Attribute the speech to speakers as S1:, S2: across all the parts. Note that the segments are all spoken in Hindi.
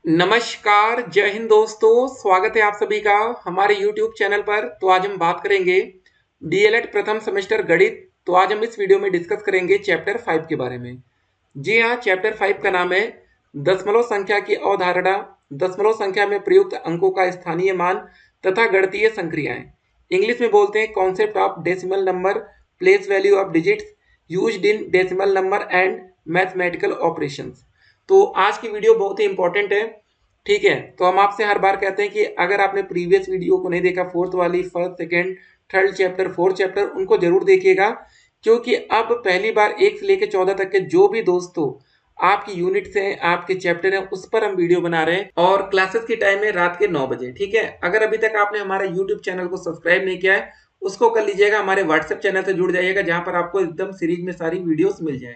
S1: नमस्कार, जय हिंद दोस्तों। स्वागत है आप सभी का हमारे YouTube चैनल पर। तो आज हम बात करेंगे डीएलएड प्रथम सेमेस्टर गणित। तो आज हम इस वीडियो में डिस्कस करेंगे चैप्टर 5 के बारे में। जी हाँ, चैप्टर 5 का नाम है दशमलव संख्या की अवधारणा, दशमलव संख्या में प्रयुक्त अंकों का स्थानीय मान तथा गणितीय संक्रियाएं। इंग्लिश में बोलते हैं concept of decimal number, place value of digits used in decimal number and mathematical operations. तो आज की वीडियो बहुत ही इंपॉर्टेंट है। ठीक है, तो हम आपसे हर बार कहते हैं कि अगर आपने प्रीवियस वीडियो को नहीं देखा, फोर्थ वाली, first, second, third chapter, fourth chapter, उनको जरूर देखिएगा, क्योंकि अब पहली बार 1 से लेकर 14 तक के जो भी दोस्तों आपकी यूनिट्स हैं, आपके चैप्टर हैं, उस पर हम वीडियो बना रहे हैं। और क्लासेस की टाइम है रात के 9 बजे। ठीक है, अगर अभी तक आपने हमारे यूट्यूब चैनल को सब्सक्राइब नहीं किया है, उसको कर लीजिएगा। हमारे व्हाट्सएप चैनल से जुड़ जाइएगा, जहां पर आपको एकदम सीरीज में सारी वीडियोस मिल जाए।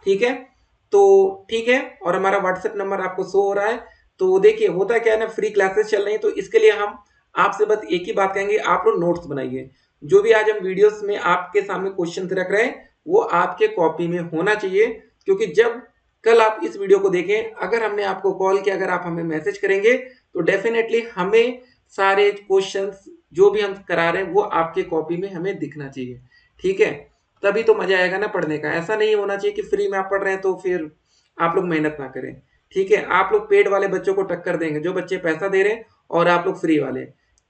S1: ठीक है, तो ठीक है, और हमारा व्हाट्सएप नंबर आपको शो हो रहा है। तो देखिए, होता क्या है ना, फ्री क्लासेस चल रही है, तो इसके लिए हम आपसे बस एक ही बात कहेंगे, आप लोग नोट्स बनाइए। जो भी आज हम वीडियोस में आपके सामने क्वेश्चन रख रहे हैं, वो आपके कॉपी में होना चाहिए। क्योंकि जब कल आप इस वीडियो को देखें, अगर हमने आपको कॉल किया, अगर आप हमें मैसेज करेंगे, तो डेफिनेटली हमें सारे क्वेश्चंस जो भी हम करा रहे हैं वो आपके कॉपी में हमें दिखना चाहिए। ठीक है, तभी तो मजा आएगा ना पढ़ने का। ऐसा नहीं होना चाहिए कि फ्री में आप पढ़ रहे हैं तो फिर आप लोग मेहनत ना करें। ठीक है, आप लोग पेड वाले बच्चों को टक्कर देंगे, जो बच्चे पैसा दे रहे हैं, और आप लोग फ्री वाले।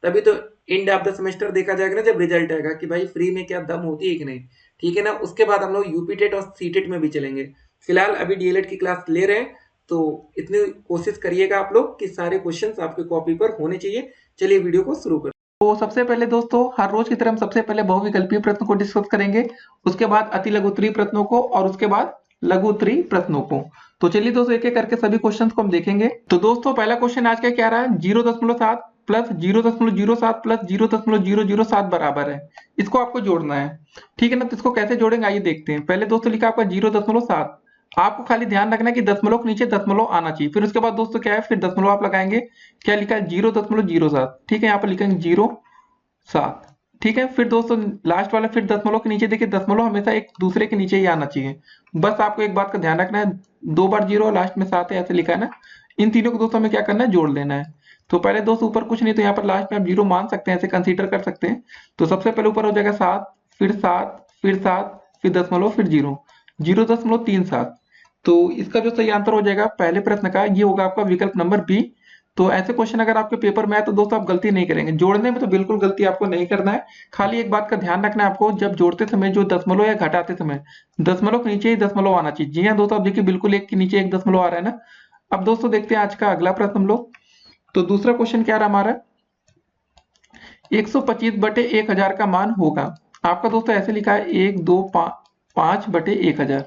S1: तभी तो एंड ऑफ द सेमेस्टर देखा जाएगा ना, जब रिजल्ट आएगा कि भाई फ्री में क्या दम होती है कि नहीं। ठीक है ना, उसके बाद हम लोग यूपी टेट और सी टेट में भी चलेंगे। फिलहाल अभी डीएलएड की क्लास ले रहे हैं, तो इतनी कोशिश करिएगा आप लोग कि सारे क्वेश्चंस आपके कॉपी पर होने चाहिए। चलिए वीडियो को शुरू करते हैं। तो सबसे पहले दोस्तों, हर रोज की तरह हम सबसे पहले बहुविकल्पीय प्रश्न को डिस्कस करेंगे, उसके बाद अति लघु उत्तरीय प्रश्नों को, और उसके बाद लघु उत्तरीय प्रश्नों को। तो चलिए दोस्तों, एक एक करके सभी क्वेश्चंस को हम देखेंगे। तो दोस्तों, पहला क्वेश्चन आज का क्या रहा है, 0.7 प्लस 0.07 प्लस 0.007 बराबर है। इसको आपको जोड़ना है। ठीक है ना, तो इसको कैसे जोड़ेंगे आइए देखते हैं। पहले दोस्तों लिखा आपका 0.7। आपको खाली ध्यान रखना है कि दशमलव के नीचे दशमलव आना चाहिए। फिर उसके बाद दोस्तों क्या है, फिर दशमलव आप लगाएंगे। क्या लिखा है, 0.07। ठीक है, यहाँ पर लिखेंगे 0.7। ठीक है, फिर दोस्तों लास्ट वाला, फिर दशमलव के नीचे देखिए, दशमलव हमेशा एक दूसरे के नीचे ही आना चाहिए। बस आपको एक बात का ध्यान रखना है, 2 बार 0 लास्ट में 7 है, ऐसे लिखा है ना। इन तीनों को दोस्तों हमें क्या करना है, जोड़ लेना है। तो पहले दोस्तों ऊपर कुछ नहीं, तो यहाँ पर लास्ट में आप 0 मान सकते हैं, ऐसे कंसीडर कर सकते हैं। तो सबसे पहले ऊपर हो जाएगा 7, फिर 7, फिर 7, फिर दशमलव, फिर 0.37। तो इसका जो सही आंसर हो जाएगा पहले प्रश्न का, ये होगा आपका विकल्प नंबर बी। तो ऐसे क्वेश्चन अगर आपके पेपर में आए तो दोस्तों आप गलती नहीं करेंगे, जोड़ने में तो बिल्कुल गलती आपको नहीं करना है। खाली एक बात का ध्यान रखना है आपको, जब जोड़ते समय जो दशमलव या घटाते समय दशमलव के नीचे ही दशमलव आना चाहिए। जी हाँ दोस्तों, आप देखिए बिल्कुल एक के नीचे एक दशमलव आ रहा है ना। अब दोस्तों देखते हैं आज का अगला प्रश्न हम लोग। तो दूसरा क्वेश्चन क्या रहा हमारा, 125/1000 का मान होगा। आपका दोस्तों ऐसे लिखा है 1, 2, 5/1000।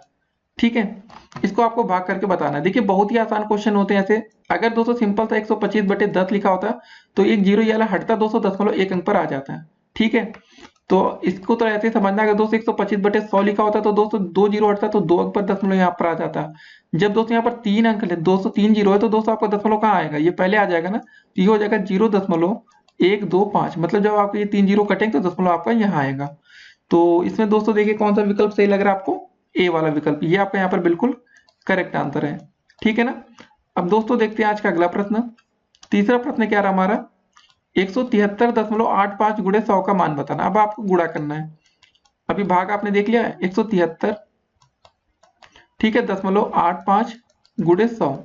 S1: ठीक है, इसको आपको भाग करके बताना है। देखिए बहुत ही आसान क्वेश्चन होते हैं ऐसे। अगर दोस्तों सिंपल सा 125/10 लिखा होता तो एक जीरो ये वाला हटता दोस्तों, दशमलव एक अंक पर आ जाता है। ठीक है, तो इसको तो ऐसे समझना, अगर दोस्तों 125/100 लिखा होता तो दोस्तों 2 जीरो हटता तो 2 अंक पर दशमलव यहाँ पर आ जाता। जब दोस्तों यहाँ पर 3 अंक ले, 203 जीरो है, तो दोस्तों आपका दशमलव कहाँ आएगा, ये पहले आ जाएगा ना। तो ये हो जाएगा 0.125। मतलब जब आपको ये 3 जीरो कटेंगे तो दशमलव आपका यहाँ आएगा। तो इसमें दोस्तों देखिए कौन सा विकल्प सही लग रहा है आपको, ए वाला विकल्प, ये आपका यहाँ पर बिल्कुल करेक्ट आंसर है। ठीक है ना। अब दोस्तों देखते हैं आज का अगला प्रश्न। तीसरा प्रश्न क्या रहा हमारा, 173.85 गुणे 100 का मान बताना। अब आपको गुणा करना है। अभी भाग आपने देख लिया है 173, ठीक है, 0.85 गुणे 100।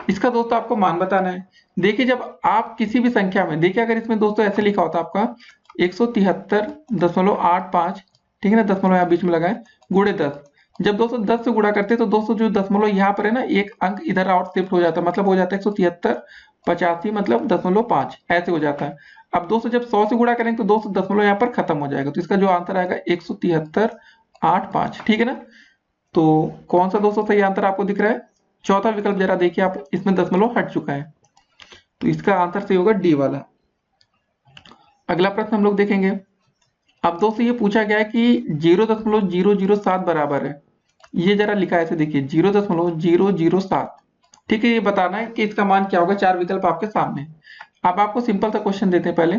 S1: इसका दोस्तों आपको मान बताना है। देखिए जब आप किसी भी संख्या में, देखिए अगर इसमें दोस्तों ऐसे लिखा होता आपका 173.85, ठीक है ना, दशमलव यहाँ बीच में लगाए, गुणे 10। जब दोस्तों 10 से गुणा करते हैं तो दोस्तों जो दशमलव यहाँ पर है ना, एक अंक इधर आउट शिफ्ट हो जाता है, मतलब हो जाता है 173/85, मतलब 0.5 ऐसे हो जाता है। अब दोस्तों जब 100 से गुणा करेंगे तो दोस्तों दशमलव यहाँ पर खत्म हो जाएगा। तो इसका जो आंसर आएगा 173.85। ठीक है ना। तो कौन सा दोस्तों सही आंसर आपको दिख रहा है, चौथा विकल्प जरा देखिए आप, इसमें दशमलव हट चुका है। तो इसका आंसर सही होगा डी वाला। अगला प्रश्न हम लोग देखेंगे। अब दोस्तों ये पूछा गया है कि 0.007 बराबर है, ये जरा लिखा है ऐसे देखिए 0.007। ठीक है, ये बताना है कि इसका मान क्या होगा। 4 विकल्प आपके सामने। अब आपको सिंपल सा क्वेश्चन देते हैं पहले।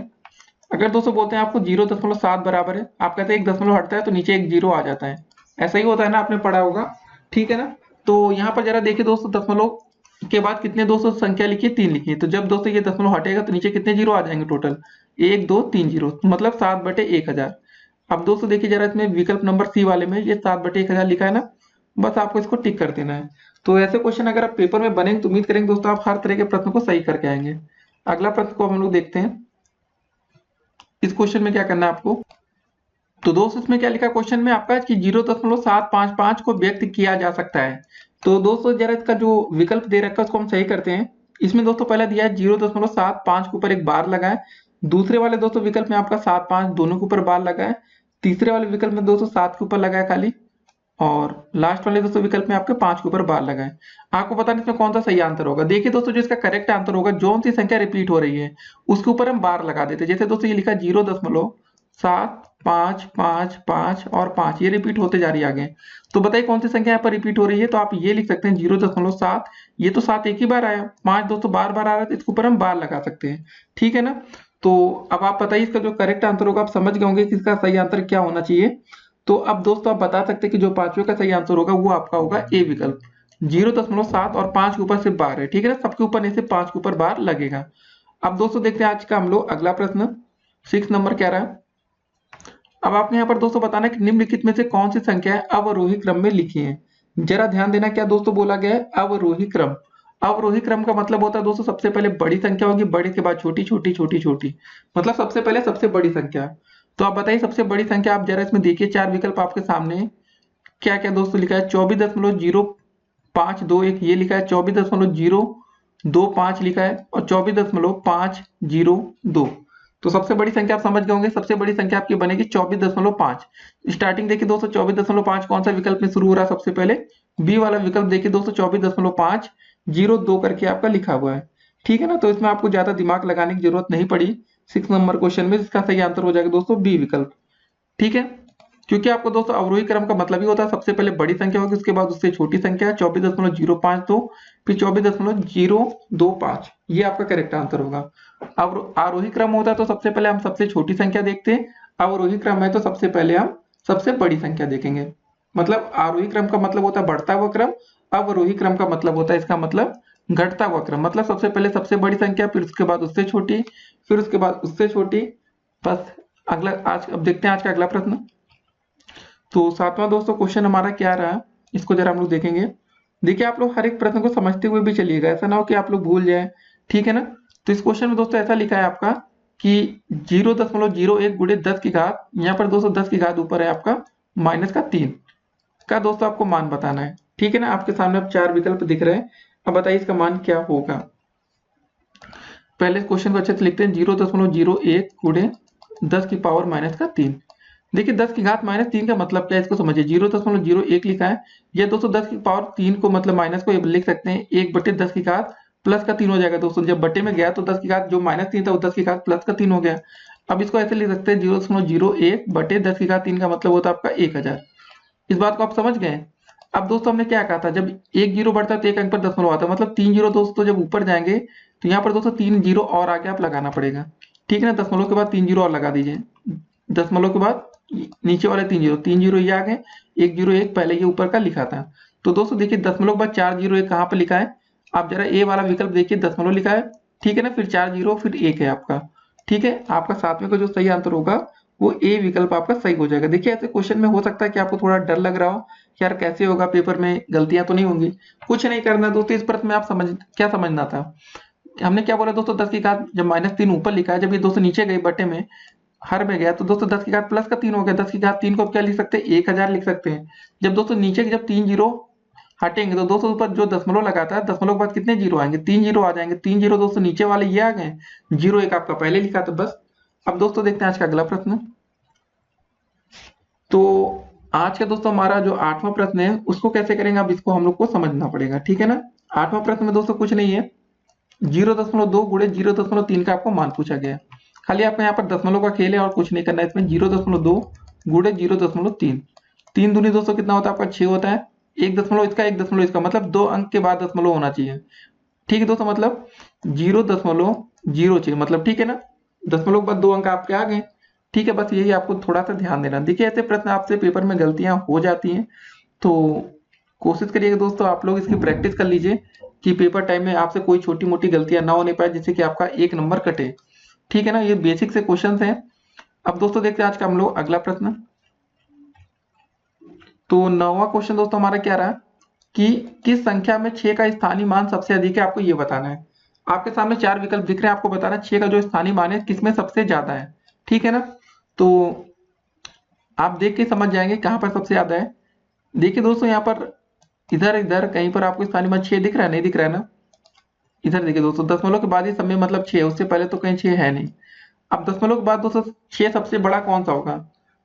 S1: अगर दोस्तों बोलते हैं आपको 0.7 बराबर है, आप कहते हैं एक दशमलव हटता है तो नीचे एक जीरो आ जाता है, ऐसा ही होता है ना, आपने पढ़ा होगा। ठीक है ना। तो यहाँ पर जरा देखिए दोस्तों, दशमलव
S2: के बाद कितने दोस्तों संख्या लिखी है? 3 लिखी है। तो जब दोस्तों ये दशमलव हटेगा तो नीचे कितने जीरो आ जाएंगे टोटल? 1 2 3 जीरो, मतलब 7/1000। अब दोस्तों देखिए जरा इसमें विकल्प नंबर सी वाले में ये 7/1000 लिखा है ना, बस आपको इसको टिक कर देना है। तो ऐसे क्वेश्चन अगर आप पेपर में बनेंगे तो उम्मीद करेंगे दोस्तों आप हर तरह के प्रश्न को सही करके आएंगे। अगला प्रश्न को हम लोग देखते हैं। इस क्वेश्चन में क्या करना है आपको, तो दोस्तों इसमें क्या लिखा क्वेश्चन में आपका कि 0.755 को व्यक्त किया जा सकता है। तो दोस्तों जरा इसका जो विकल्प दे रखा है उसको हम सही करते हैं। इसमें दोस्तों पहला दिया है 0.75 के ऊपर एक बार लगाए। दूसरे वाले दोस्तों विकल्प में आपका 7 5 दोनों के ऊपर बार लगाए। तीसरे वाले विकल्प में दोस्तों 7 के ऊपर लगाए खाली। और लास्ट वाले दोस्तों विकल्प में आपके 5 के ऊपर बार लगाए। आपको पता नहीं इसमें कौन सा सही आंसर होगा। देखिए दोस्तों जो इसका करेक्ट आंसर होगा, जो सी संख्या रिपीट हो रही है उसके ऊपर हम बार लगा देते हैं। जैसे दोस्तों ये लिखा 0.755 और 5 ये रिपीट होते जा रही है आगे। तो बताइए कौन सी संख्या यहाँ पर रिपीट हो रही है। तो आप ये लिख सकते हैं 0.7, ये तो 7 एक ही बार आया, 5 दोस्तों बार बार आ रहा है तो इसके ऊपर हम बार लगा सकते हैं। ठीक है ना। तो अब आप बताइए इसका जो करेक्ट आंसर होगा, आप समझ गए होंगे कि इसका सही आंसर क्या होना चाहिए। तो अब दोस्तों आप बता सकते हैं कि जो पांचवें का सही आंसर होगा वो आपका होगा ए विकल्प। 0.7 और 5 के ऊपर सिर्फ बार है। ठीक है ना, सबके ऊपर नहीं, सिर्फ 5 के ऊपर बार लगेगा। अब दोस्तों देखते हैं आज का हम लोग अगला प्रश्न 6 नंबर क्या रहा है। अब आपने यहाँ पर दोस्तों बताना है कि निम्नलिखित में से कौन सी संख्या अवरोही क्रम में लिखी है। जरा ध्यान देना क्या दोस्तों बोला गया है, अवरोही क्रम। अवरोही क्रम का मतलब होता है दोस्तों सबसे पहले बड़ी संख्या होगी, बड़ी के बाद छोटी छोटी छोटी छोटी, मतलब सबसे पहले सबसे बड़ी संख्या। तो आप बताइए सबसे बड़ी संख्या। आप जरा इसमें देखिए चार विकल्प आपके सामने क्या क्या दोस्तों लिखा है। 24.0521 ये लिखा है, 24.025 लिखा है और 24.502। तो सबसे बड़ी संख्या आप समझ गए होंगे, सबसे बड़ी संख्या आपकी बनेगी 24.5। स्टार्टिंग देखिए दोस्तों 24.5 कौन सा विकल्प में शुरू हो रहा है, सबसे पहले बी वाला विकल्प देखिए दोस्तों 24.502 करके आपका लिखा हुआ है। ठीक है ना, तो इसमें आपको ज्यादा दिमाग लगाने की जरूरत नहीं पड़ी। 6 नंबर क्वेश्चन में इसका सही आंसर हो जाएगा दोस्तों बी विकल्प। ठीक है, क्योंकि आपको दोस्तों अवरोही क्रम का मतलब ही होता है सबसे पहले बड़ी संख्या होगी, उसके बाद उससे छोटी संख्या 24.052, फिर 24.025, ये आपका करेक्ट आंसर होगा। अब आरोही क्रम होता है तो सबसे पहले हम सबसे छोटी संख्या देखते हैं, अवरोही क्रम है तो सबसे पहले हम सबसे बड़ी संख्या देखेंगे। मतलब आरोही क्रम का मतलब होता है बढ़ता हुआ क्रम, अवरोही क्रम का मतलब होता है इसका मतलब घटता हुआ क्रम। मतलब सबसे पहले सबसे बड़ी संख्या, फिर उसके बाद उससे छोटी, फिर उसके बाद उससे छोटी। बस अगला आज अब देखते हैं आज का अगला प्रश्न। तो सातवां दोस्तों क्वेश्चन हमारा क्या रहा, इसको जरा हम लोग देखेंगे। देखिए आप लोग हर एक प्रश्न को समझते हुए भी चलिएगा, ऐसा ना हो कि आप लोग भूल जाए। ठीक है ना। तो इस क्वेश्चन में दोस्तों ऐसा लिखा है आपका कि 0.01 गुणे 10 की घात, यहाँ पर दोस्तों 10 की घात ऊपर है आपका -3 का दोस्तों आपको मान बताना है। ठीक है ना, आपके सामने अब 4 विकल्प दिख रहे हैं। अब बताइए इसका मान क्या होगा। पहले क्वेश्चन को अच्छे से लिखते हैं, 0.01 गुणे 10 की पावर -3। देखिए 10 की घात -3 का मतलब क्या है इसको समझिए। 0.01 लिखा है, यह दोस्तों 10 की पावर 3 को मतलब माइनस को लिख सकते हैं 1/10 की घात प्लस का 3 हो जाएगा दोस्तों। जब बटे में गया तो 10 की घात जो -3 था वो 10 की घात प्लस का 3 हो गया। अब इसको ऐसे लिख सकते हैं 0.01 बटे 10 की घात 3 का मतलब होता है आपका 1000। इस बात को आप समझ गए। अब दोस्तों हमने क्या कहा था, जब एक जीरो बढ़ता है तो एक अंक पर दशमलव आता है, मतलब 3 जीरो दोस्तों जब ऊपर जाएंगे तो यहाँ पर दोस्तों 3 जीरो और आगे आप लगाना पड़ेगा। ठीक है ना, दशमलव के बाद 3 जीरो और लगा दीजिए, दशमलव के बाद नीचे वाले 3 जीरो ये आ गए, 1 जीरो 1 पहले ये ऊपर का लिखा था। तो दोस्तों देखिए दशमलव के बाद 4 जीरो 1 कहाँ पर लिखा है, आप जरा ए वाला विकल्प देखिए, दशमलव लिखा है। ठीक है ना, फिर 4 जीरो फिर 1 है आपका। ठीक है, आपका सातवें का जो सही आंसर होगा वो ए विकल्प आपका सही हो जाएगा। देखिए ऐसे क्वेश्चन में हो सकता है कि आपको थोड़ा डर लग रहा हो कि यार कैसे होगा, पेपर में गलतियां तो नहीं होंगी। कुछ नहीं करना दोस्तों, इस प्रश्न में आप क्या समझना था, हमने क्या बोला दोस्तों 10 की घात जब -3 ऊपर लिखा है, जब ये दोस्तों नीचे गई बटे में हर में गया तो दोस्तों 10 की घात प्लस का 3 हो गया। 10 की घात 3 को अब क्या लिख सकते हैं 1000 लिख सकते हैं। जब दोस्तों नीचे जब 3 जीरो हटेंगे तो दोस्तों ऊपर जो दशमलव लगाता है, दशमलव के बाद कितने जीरो आएंगे, 3 जीरो आ जाएंगे। 3 जीरो दोस्तों नीचे वाले ये आ गए, 0 1 आपका पहले लिखा था बस। अब दोस्तों देखते हैं आज का अगला प्रश्न। तो आज का दोस्तों हमारा जो 8वां प्रश्न है उसको कैसे करेंगे, अब इसको हम लोग को समझना पड़ेगा। ठीक है ना, 8वां प्रश्न में दोस्तों कुछ नहीं है, 0.2 गुणे 0.3 का आपको मान पूछा गया है। खाली आपको यहाँ पर दशमलव का खेल है और कुछ नहीं करना है इसमें। 0.2 गुणे 0.3, 3 दूनी दोस्तों कितना होता है आपका 6 होता है। एक दशमलव इसका एक दशमलव इसका, मतलब 2 अंक के बाद दशमलव होना चाहिए। ठीक है दोस्तों, मतलब 0.06 मतलब ठीक है ना, दशमलव के बाद 2 अंक आपके आ गए। ठीक है, बस यही आपको थोड़ा सा ध्यान देना। देखिए ऐसे प्रश्न आपसे पेपर में गलतियां हो जाती हैं, तो कोशिश करिएगा दोस्तों आप लोग इसकी प्रैक्टिस कर लीजिए। कि पेपर टाइम में आपसे कोई छोटी मोटी गलतियां ना होने पाए जिससे कि आपका 1 नंबर कटे। ठीक है ना, ये बेसिक से क्वेश्चन हैं। अब दोस्तों देखते हैं आज का हम लोग अगला प्रश्न। तो 9वां क्वेश्चन दोस्तों हमारा क्या रहा कि किस संख्या में 6 का स्थानीय मान सबसे अधिक है, आपको ये बताना है। आपके सामने 4 विकल्प दिख रहे हैं, आपको बताना है 6 का जो स्थानीय मान है किसमें सबसे ज्यादा है। ठीक है ना, तो आप देख के समझ जाएंगे कहां पर सबसे ज्यादा है। देखिए दोस्तों, यहाँ पर इधर इधर कहीं पर आपको स्थानीय मान 6 दिख रहा है, नहीं दिख रहा है ना। इधर देखिए दोस्तों, दशमलव के बाद ही सब में मतलब 6 है, उससे पहले तो कहीं 6 है नहीं। अब दशमलव के बाद दोस्तों 6 सबसे बड़ा कौन सा होगा।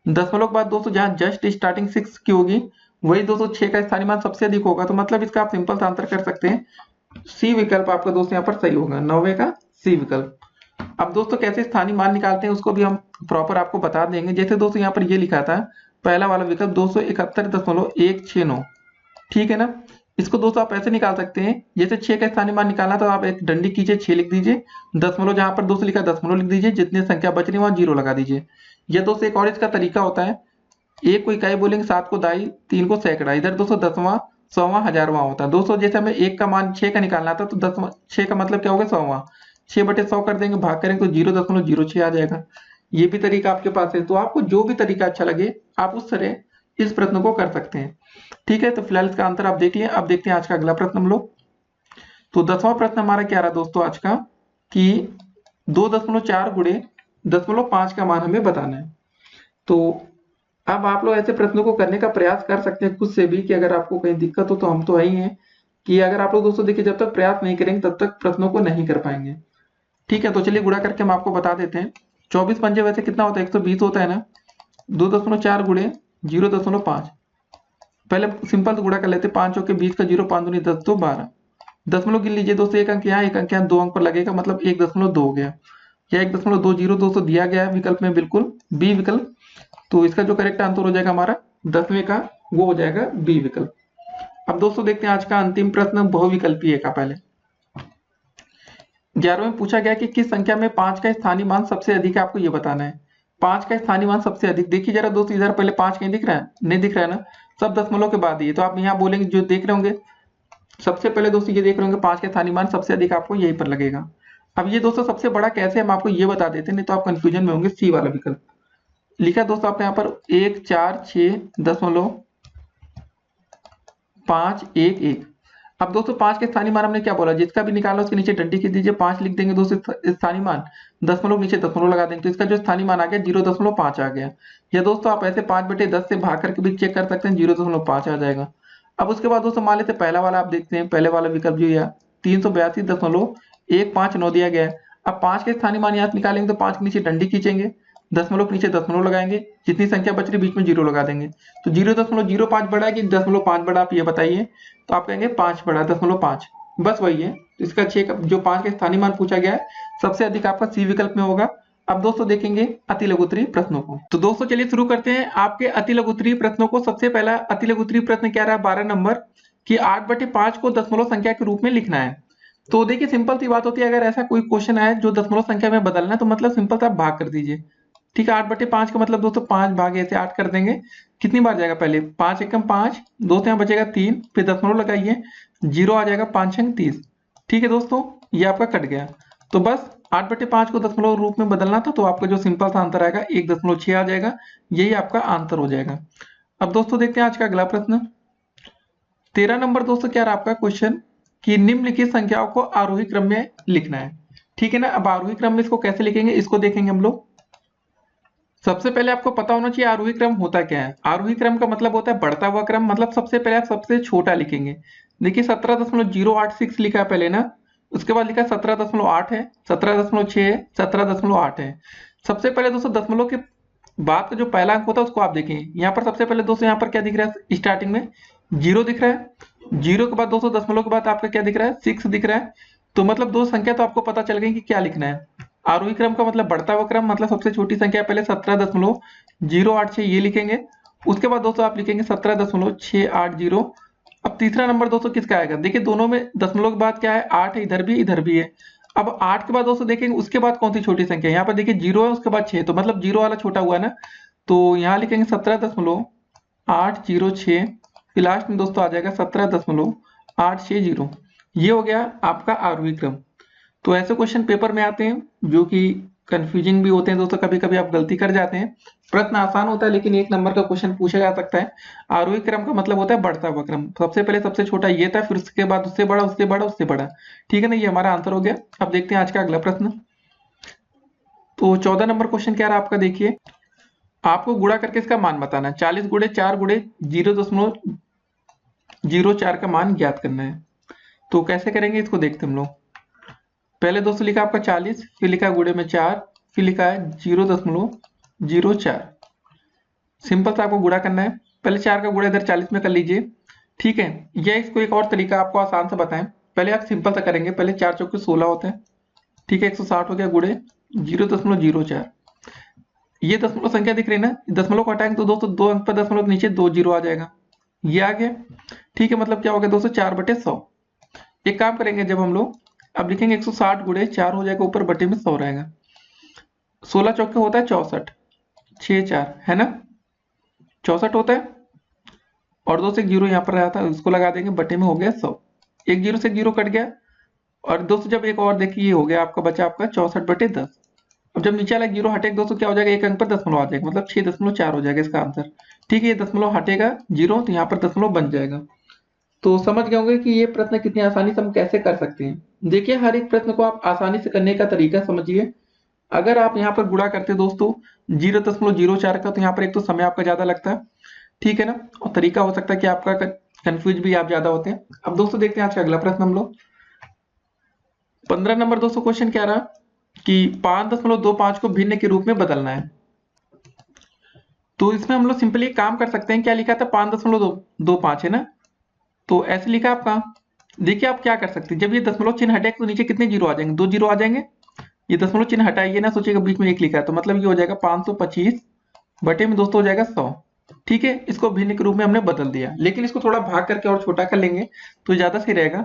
S2: दशमलव के बाद दोस्तों जहां जस्ट स्टार्टिंग 6 की होगी वही दोस्तों 6 का स्थानीय मान सबसे अधिक होगा। तो मतलब इसका आप सिंपल सा आंसर कर सकते हैं, सी विकल्प आपका दोस्तों यहाँ पर सही होगा, 9वें का सी विकल्प। अब दोस्तों कैसे स्थानीय मान निकालते हैं उसको भी हम प्रॉपर आपको बता देंगे। जैसे दोस्तों यहाँ पर ये लिखा था पहला वाला विकल्प 271.169। ठीक है ना, इसको दोस्तों आप ऐसे निकाल सकते हैं, जैसे 6 का स्थानीय मान निकालना तो आप एक डंडी कीजिए, 6 लिख दीजिए, दशमलव जहां पर दोस्तों लिखा दशमलव लिख दीजिए, जितनी संख्या बच रही है वहां 0 लगा दीजिए। यह दोस्तों एक और इसका तरीका होता है, 1 को इकाई बोलेंगे, 7 को दाई, 3 को सैकड़ा, इधर दोस्तों 10वां 100वां 1000वां होता है। दोस्तों जैसे हमें 1 का मान 6 का निकालना था तो 6 का मतलब क्या होगा 100वां, 6/100 कर देंगे, भाग करेंगे तो 0.06 आ जाएगा। ये भी तरीका आपके पास है, तो आपको जो भी तरीका अच्छा लगे आप उस तरह इस प्रश्न को कर सकते हैं। ठीक है, तो फिलहाल इसका आंसर आप देख लिया। अब देखते हैं आज का अगला प्रश्न हम लोग। तो 10वां प्रश्न हमारा क्या रहा दोस्तों आज का कि 2.4 गुणे 0.5 का मान हमें बताना है। तो अब आप लोग ऐसे प्रश्नों को करने का प्रयास कर सकते हैं खुद से भी, कि अगर आपको कहीं दिक्कत हो तो हम तो है ही हैं कि अगर आप लोग दोस्तों देखिए जब तक प्रयास नहीं करेंगे तब तक प्रश्नों को नहीं कर पाएंगे। ठीक है, तो चलिए गुणा करके हम आपको बता देते हैं। 24 पंजे वैसे कितना होता है, 120 होता है ना। 2.4 गुणे 0.5, पहले सिंपल से गुणा कर लेते हैं, 5 चौके 20 का 0, 5 दूनी 10, 2 12। दशमलव गिन लीजिए दोस्तों, एक अंक यहाँ एक अंक यहाँ, 2 अंक पर लगेगा, मतलब 1.2 हो गया, या 1.20 दोस्तों दिया गया है विकल्प में, बिल्कुल बी विकल्प। तो इसका जो करेक्ट आंसर हो जाएगा हमारा 10वें का, वो हो जाएगा बी विकल्प। अब दोस्तों देखते हैं आज का अंतिम प्रश्न बहुविकल्पीय का। पहले 11वें में पूछा गया कि किस संख्या में 5 का स्थानीय मान सबसे अधिक है, आपको ये बताना है। 5 का स्थानीय मान सबसे अधिक, देखिए जरा दोस्तों इधर पहले 5 कहीं दिख रहा है, नहीं दिख रहा है ना, सब दशमलव के बाद ही है। तो आप यहाँ बोलेंगे जो देख रहे होंगे सबसे पहले दोस्तों ये देख रहे होंगे 5 का स्थानीय मान सबसे अधिक आपको यहीं पर लगेगा। अब ये दोस्तों सबसे बड़ा कैसे हम आपको ये बता देते हैं, नहीं तो आप कंफ्यूजन में होंगे। सी वाला विकल्प लिखा है दोस्तों आपने यहाँ पर 1 4 6 दशमलव 5 1 1। अब दोस्तों 5 के स्थानीय मान हमने क्या बोला, जिसका भी निकाला उसके नीचे डंडी खींच दीजिए, 5 लिख देंगे दोस्तों स्थानीय मान, दशमलव नीचे दशमलव लगा देंगे, तो इसका जो स्थानीय मान आ गया 0.5 आ गया। या दोस्तों आप ऐसे 5/10 से भाग करके भी चेक कर सकते हैं, 0.5 आ जाएगा। अब उसके बाद दोस्तों मान लेते पहला वाला, आप देखते हैं पहले वाला विकल्प जो है 382.159 दिया गया है। अब 5 के स्थानीय मान यहाँ निकालेंगे तो 5 के नीचे डंडी खींचेंगे, दशमलव के नीचे दशमलव लगाएंगे, जितनी संख्या बच रही बीच में 0 लगा देंगे। तो 0.05 बड़ा है कि 0.5 बड़ा, आप ये बताइए। तो आप कहेंगे 5 बड़ा, 0.5, बस वही है। तो इसका 6 का जो 5 का स्थानीय मान पूछा गया है सबसे अधिक आपका सी विकल्प में होगा। अब दोस्तों देखेंगे अति लघुत्तरीय प्रश्नों को। तो दोस्तों चलिए शुरू करते हैं आपके अति लघुत्तरीय प्रश्नों को। सबसे पहला अति लघुत्तरीय प्रश्न क्या रहा 12 नंबर कि 8/5 को दशमलव संख्या के रूप में लिखना है। तो देखिए सिंपल सी बात होती है, अगर ऐसा कोई क्वेश्चन आए जो दशमलव संख्या में बदलना है तो मतलब सिंपल सा आप भाग कर दीजिए। ठीक है, 8/5 का मतलब दोस्तों 5 भागे ऐसे 8 कर देंगे। कितनी बार जाएगा, पहले 5 एकम 5, दोस्तों यहाँ बचेगा 3, फिर दशमलव लगाइए, 0 आ जाएगा, 5 छंग 30। ठीक है दोस्तों, ये आपका कट गया। तो बस 8/5 को दशमलव रूप में बदलना था, तो आपका जो सिंपल सा आंसर आएगा 1.6 आ जाएगा, यही आपका आंसर हो जाएगा। अब दोस्तों देखते हैं आज का अगला प्रश्न। 13 नंबर दोस्तों क्या रहा आपका क्वेश्चन कि निम्नलिखित संख्याओं को आरोही क्रम में लिखना है। ठीक है ना, अब आरोही क्रम में इसको कैसे लिखेंगे इसको देखेंगे हम लोग। सबसे पहले आपको पता होना चाहिए आरोही क्रम होता क्या है। आरोही क्रम का मतलब होता है बढ़ता हुआ क्रम, मतलब सबसे पहले आप सबसे छोटा लिखेंगे। देखिए 17.086 लिखा है पहले ना, उसके बाद लिखा 17.8 है, 17.6 है, 17.8 है। सबसे पहले दोस्तों दशमलव के बाद का जो पहला अंक होता है उसको आप देखें। यहाँ पर सबसे पहले दोस्तों यहाँ पर क्या दिख रहा है, स्टार्टिंग में 0 दिख रहा है। 0 के बाद दोस्तों दशमलव के बाद आपका क्या दिख रहा है, 6 दिख रहा है। तो मतलब दो संख्या तो आपको पता चल गई कि क्या लिखना है। आरोही क्रम का मतलब बढ़ता हुआ क्रम, मतलब सबसे छोटी संख्या पहले 17.086 ये लिखेंगे। उसके बाद दोस्तों आप लिखेंगे 17.680। अब तीसरा नंबर दोस्तों किसका आएगा, देखिए दोनों में दशमलव के बाद क्या है 8 है, इधर भी है। अब 8 के बाद दोस्तों देखेंगे उसके बाद कौन सी छोटी संख्या है, यहाँ पर देखिए 0 है, उसके बाद 6, तो मतलब 0 वाला छोटा हुआ है ना, तो यहाँ लिखेंगे 17.806। फिर लास्ट में दोस्तों आ जाएगा 17.860। ये हो गया आपका आरोही क्रम। तो ऐसे क्वेश्चन पेपर में आते हैं जो कि कंफ्यूजिंग भी होते हैं दोस्तों, कभी कभी आप गलती कर जाते हैं। प्रश्न आसान होता है लेकिन 1 नंबर का क्वेश्चन पूछा जा सकता है। आरोही क्रम का मतलब होता है बढ़ता हुआ क्रम। सबसे पहले सबसे छोटा ये था, फिर उसके बाद उससे बड़ा, उससे बड़ा, उससे बड़ा। ठीक है ना, ये हमारा आंसर हो गया। अब देखते हैं आज का अगला प्रश्न। तो 14 नंबर क्वेश्चन क्या रहा आपका, देखिए आपको गुणा करके इसका मान बताना है। 40 गुणे 4 गुणे 0.04 का मान ज्ञात करना है। तो कैसे करेंगे इसको देखते हैं हम लोग। पहले दोस्तों लिखा आपका 40, फिर लिखा गुणे में 4, फिर लिखा है 0.04। सिंपल सा आपको गुणा करना है। पहले 4 का गुणा इधर 40 में कर लीजिए। ठीक है, या इसको एक और तरीका आपको आसान सा बताएं। पहले आप सिंपल सा करेंगे, पहले 4 चौके 16 होते हैं। ठीक है, 160 हो गया गुणे 0.04। ये दशमलव संख्या दिख रही है ना, दशमलव को हटाएंगे तो दोस्तों 2 अंक पर दशमलव के नीचे 2 जीरो आ जाएगा। ये आ गया। ठीक है, मतलब क्या हो गया दोस्तों, 4/100। एक काम करेंगे, जब हम लोग अब लिखेंगे 160 गुणे 4 हो जाएगा, ऊपर बटे में 100 रहेगा। 16 चौके होता है 64, 6 4 है ना, 64 होता है। और दोस्तों एक जीरो यहाँ पर रहा था, उसको लगा देंगे, बटे में हो गया 100। एक जीरो से एक जीरो कट गया। और दोस्तों जब एक और देखिए, ये हो गया आपका, बचा आपका 64/10। अब जब नीचे वाला जीरो हटेगा दोस्तों, क्या हो जाएगा, एक अंक पर दशमलव आ जाएगा, मतलब 6.4 हो जाएगा इसका आंसर। ठीक है, ये दशमलव हटेगा जीरो, तो यहाँ पर दशमलव बन जाएगा। तो समझ गए होंगे कि ये प्रश्न कितनी आसानी से हम कैसे कर सकते हैं। देखिए हर एक प्रश्न को आप आसानी से करने का तरीका समझिए। अगर आप यहाँ पर गुणा करते दोस्तों 0.04 का, तो यहाँ पर एक तो समय आपका ज्यादा लगता है। ठीक है ना, और तरीका हो सकता है कि आपका कंफ्यूज भी आप ज्यादा होते हैं। अब दोस्तों देखते हैं आज का अगला प्रश्न हम लोग। 15 नंबर दोस्तों क्वेश्चन क्या रहा कि 5.25 को भिन्न के रूप में बदलना है। तो इसमें हम लोग सिंपली काम कर सकते हैं। क्या लिखा था, 5.25 है ना, तो ऐसे लिखा आपका। देखिए आप क्या कर सकते हैं, जब ये दशमलव चिन्ह हटेगा तो नीचे कितने जीरो आ जाएंगे, 2 जीरो आ जाएंगे। ये दशमलव चिन्ह हटाइए ना, सोचिएगा बीच में एक लिखा है, तो मतलब ये हो जाएगा 525 बटे में दोस्तों हो जाएगा 100। ठीक है, इसको भिन्न के रूप में हमने बदल दिया, लेकिन इसको थोड़ा भाग करके और छोटा कर लेंगे तो ज्यादा सही रहेगा।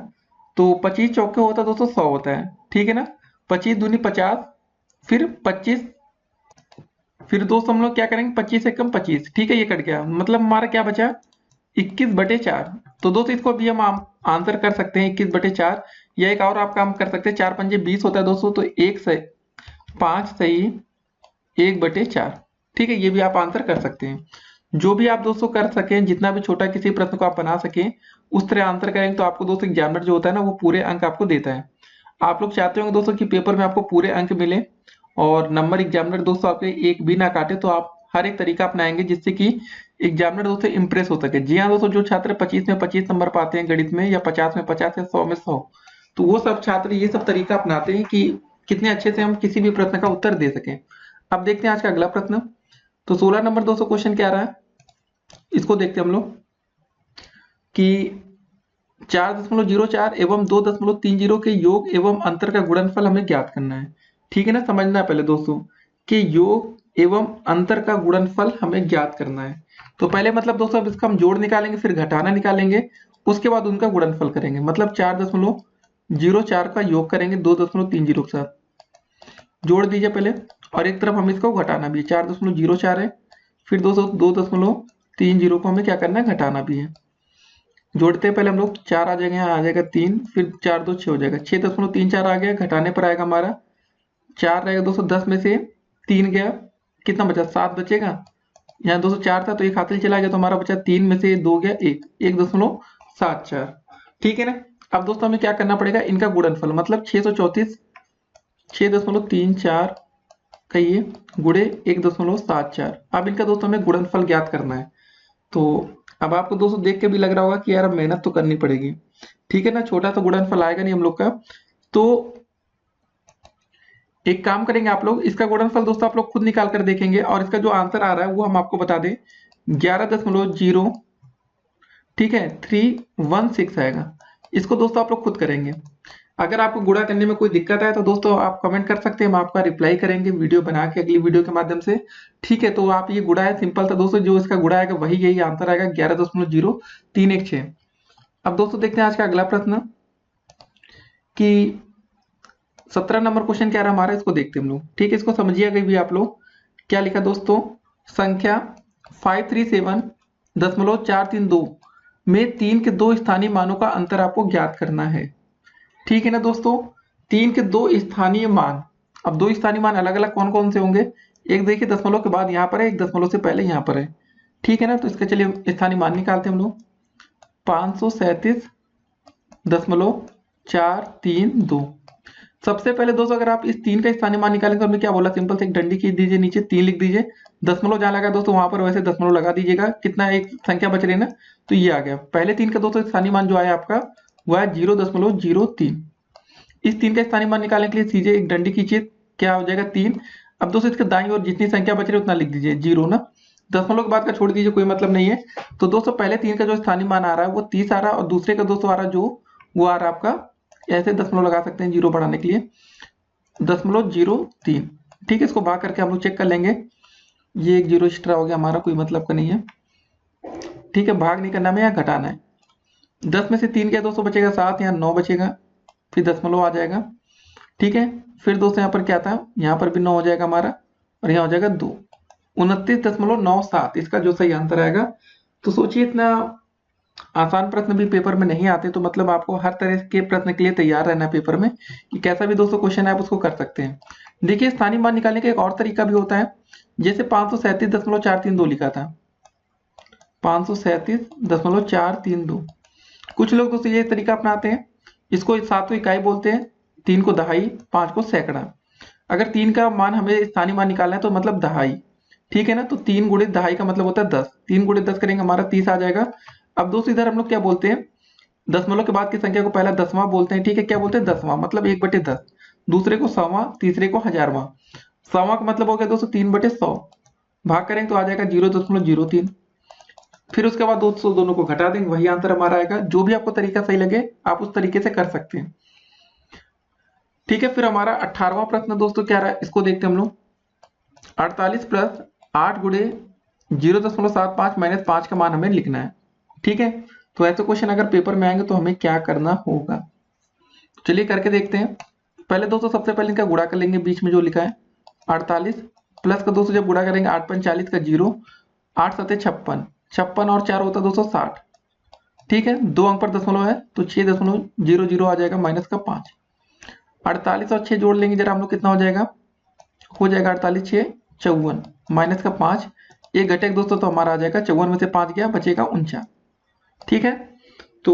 S2: तो 25 चौके होता है दोस्तों 100 होता है। ठीक है ना, 25 दूनी 50, फिर 25, फिर दोस्तों हम लोग क्या करेंगे, 25 से कम 25। ठीक है, ये कट गया, मतलब हमारा क्या बचा, 21/4। तो दोस्तों इसको भी हम आंसर कर सकते हैं 21/4। या एक और आप काम कर सकते हैं, 4 पंजे 20 होता है दोस्तों, तो 1 से 5 सही 1/4। ठीक है, ये भी आप आंसर कर सकते हैं। जो भी आप दोस्तों कर सकें, जितना भी छोटा किसी प्रश्न को आप बना सकें उस तरह आंसर करेंगे, तो आपको दोस्तों एग्जामिनर जो होता है ना, वो पूरे अंक आपको देता है। आप लोग चाहते होंगे दोस्तों कि पेपर में आपको पूरे अंक मिले और नंबर एग्जामिनर दोस्तों आपके एक भी ना काटे, तो आप हर एक तरीका अपनाएंगे जिससे कि एग्जामिनर दोस्तों इंप्रेस हो सके। जी हाँ दोस्तों, जो छात्र 25 में 25 नंबर पाते हैं गणित में, या 50 में 50 या 100 में 100, तो वो सब छात्र ये सब तरीका अपनाते हैं कि कितने अच्छे से हम किसी भी प्रश्न का उत्तर दे सकें। अब देखते हैं आज का अगला प्रश्न। तो 16 नंबर दोस्तों क्वेश्चन क्या रहा है, इसको देखते हैं हम लोग कि 4.04 एवं 2.30 के योग एवं अंतर का गुणनफल हमें ज्ञात करना है। ठीक है ना, समझना है पहले दोस्तों कि योग एवं अंतर का गुणनफल हमें ज्ञात करना है। तो पहले मतलब दोस्तों अब इसका हम जोड़ निकालेंगे, फिर घटाना निकालेंगे, उसके बाद उनका गुणनफल करेंगे। मतलब 4.04 का योग करेंगे 2.30 के साथ। जोड़ दीजिए पहले, और एक तरफ हम इसको घटाना भी है। 4.04 है, फिर दोस्तों 2.30 को हमें क्या करना है, घटाना भी है। जोड़ते हैं पहले हम लोग, 4 आ जाएगा, यहाँ आ जाएगा 3, फिर 4 2 6 हो जाएगा, 6.34 आ गया। घटाने पर आएगा हमारा 4 रहेगा दोस्तों, 10 में से 3 गया, कितना बचा, 7 बचेगा। यहाँ दोस्तों 4 था तो एक हाथ चला गया, तो हमारा बचा 3 में से 2 गया, 1.74। ठीक है ना। अब दोस्तों हमें क्या करना पड़ेगा, इनका गुणनफल, मतलब 634 6.34 कहिए गुणे 1.74। अब इनका दोस्तों हमें गुणनफल ज्ञात करना है। तो अब आपको दोस्तों देख के भी लग रहा होगा कि यार अब मेहनत तो करनी पड़ेगी। ठीक है ना, छोटा सा गुणनफल आएगा नहीं हम लोग का। तो एक काम करेंगे, आप लोग इसका गुणनफल दोस्तों आप लोग खुद निकाल कर देखेंगे, और इसका जो आंसर आ रहा है वो हम आपको बता दें, 11.0, ठीक है, 316 आएगा। इसको दोस्तों आप लोग खुद करेंगे। अगर आपको गुणा करने में कोई दिक्कत है तो दोस्तों आप कमेंट कर सकते हैं, हम आपका रिप्लाई करेंगे वीडियो बना के, अगली वीडियो के माध्यम से। ठीक है, तो आप ये गुणा है, सिंपल था दोस्तों, जो इसका गुणा आएगा वही यही आंसर आएगा, 11.0316। अब दोस्तों देखते हैं आज का अगला प्रश्न कि 17 नंबर क्वेश्चन क्या रहा हमारा, इसको देखते हैं हम लोग। ठीक है, इसको समझिएगा भी आप लोग। क्या लिखा दोस्तों, संख्या 537.432 में 3 के 2 स्थानीय मानों का अंतर आपको ज्ञात करना है। ठीक है ना दोस्तों। 3 के 2 स्थानीय मान, अब 2 स्थानीय मान अलग अलग कौन कौन से होंगे, एक देखिए दशमलव के बाद यहाँ पर है, एक दशमलव से पहले यहाँ पर है। ठीक है ना, तो इसका चलिए स्थानीय मान निकालते हैं हम लोग। 537.432। सबसे पहले दोस्तों अगर आप इस 3 का स्थानीय मान निकालेंगे तो हमने क्या बोला, सिंपल से एक डंडी खींच दीजिए, नीचे 3 लिख दीजिए, दशमलव जहां लगा दोस्तों वहां पर वैसे दशमलव लगा दीजिएगा। कितना एक संख्या बच रही है ना, तो ये आ गया। पहले 3 का दोस्तों स्थानीय मान जो आया आपका वह है 0.03। इस 3 का स्थानीय मान निकालने के लिए सीधे एक डंडी खींचिए, क्या हो जाएगा 3। अब दोस्तों इसके दाईं ओर जितनी संख्या बच रही है उतना लिख दीजिए, 0 ना, दशमलव के बाद का छोड़ दीजिए, कोई मतलब नहीं है। तो दोस्तों पहले 3 का जो स्थानीय मान आ रहा है वो 30 आ रहा है, और दूसरे का दोस्तों आ रहा है जो वो आ रहा है आपका, ऐसे दशमलव लगा सकते हैं जीरो बढ़ाने के लिए, 0.03। ठीक है, इसको भाग करके हम लोग चेक कर लेंगे, ये एक जीरो एक्स्ट्रा हो गया हमारा, कोई मतलब का नहीं है। ठीक है, भाग नहीं करना है या घटाना है। 10 में से 3 गया दोस्तों बचेगा 7, यहाँ 9 बचेगा, फिर दशमलव आ जाएगा। ठीक है, फिर दोस्तों यहाँ पर क्या था, यहाँ पर भी 9 हो जाएगा हमारा, और यहाँ हो जाएगा 2, 29.97 इसका जो सही आंसर आएगा। तो सोचिए इतना आसान प्रश्न भी पेपर में नहीं आते, तो मतलब आपको हर तरह के प्रश्न के लिए तैयार रहना है पेपर में, कि कैसा भी दोस्तों क्वेश्चन है आप उसको कर सकते हैं। देखिए स्थानीय मान निकालने का एक और तरीका भी होता है, जैसे 537.432 लिखा था, 537.432। कुछ लोग दोस्तों ये तरीका अपनाते हैं, इसको 7 को इकाई बोलते हैं, 3 को दहाई, 5 को सैकड़ा। अगर 3 का मान हमें स्थानीय मान निकालना है तो मतलब दहाई। ठीक है ना, तो 3 गुणे दहाई का मतलब होता है 10, 3 गुणे 10 करेंगे हमारा 30 आ जाएगा। अब दोस्तों इधर हम लोग क्या बोलते हैं, दशमलव के बाद की संख्या को पहला दसवां बोलते हैं। ठीक है, क्या बोलते हैं, दसवां, मतलब 1/10, दूसरे को सौवां, तीसरे को हजारवां। सौवां का मतलब हो गया दोस्तों 3/100, भाग करेंगे तो आ जाएगा 0.03। फिर उसके बाद दोस्तों दोनों को घटा देंगे, वही आंसर हमारा आएगा। जो भी आपको तरीका सही लगे आप उस तरीके से कर सकते हैं। ठीक है, फिर हमारा 18वां प्रश्न दोस्तों क्या रहा है, इसको देखते हैं हम लोग। 48 प्लस 8 गुणे 0.75 माइनस 5 का मान हमें लिखना है। ठीक है, तो ऐसे क्वेश्चन अगर पेपर में आएंगे तो हमें क्या करना होगा, चलिए करके देखते हैं। पहले दोस्तों सबसे पहले इनका गुणा कर लेंगे, बीच में जो लिखा है 48 प्लस का दोस्तों जब गुणा करेंगे 8 पंच 40 का 0, 8 सत्ते 56, 56 और 4 होता है दोस्तों 60। ठीक है, 2 अंक पर दशमलव है तो 6.00 आ जाएगा, माइनस का 5। 48 और 6 जोड़ लेंगे जरा हम लोग, कितना हो जाएगा, हो जाएगा 48 6 54, माइनस का 5, एक घटेगा दोस्तों तो हमारा आ जाएगा 54 में से 5 गया, बचेगा 49। ठीक है, तो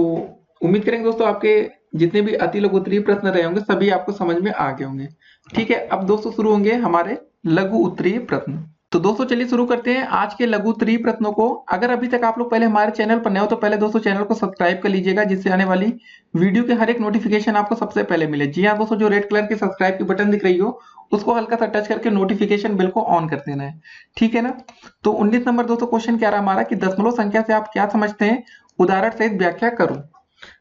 S2: उम्मीद करेंगे दोस्तों आपके जितने भी अति लघु उत्तरीय प्रश्न रहे होंगे सभी आपको समझ में आ गए होंगे। ठीक है, अब दोस्तों शुरू होंगे हमारे लघु उत्तरीय प्रश्न। तो दोस्तों चलिए शुरू करते हैं आज के लघु उत्तरीय प्रश्नों को। अगर अभी तक आप लोग पहले हमारे चैनल पर नए हो तो पहले दोस्तों चैनल को सब्सक्राइब कर लीजिएगा, जिससे आने वाली वीडियो के हर एक नोटिफिकेशन आपको सबसे पहले मिले। जी हाँ दोस्तों, जो रेड कलर की सब्सक्राइब की बटन दिख रही हो उसको हल्का सा टच करके नोटिफिकेशन बिल को ऑन कर देना है। ठीक है ना, तो 19 नंबर दोस्तों क्वेश्चन क्या रहा हमारा, कि दशमलव संख्या से आप क्या समझते हैं, उदाहरण सहित व्याख्या करो।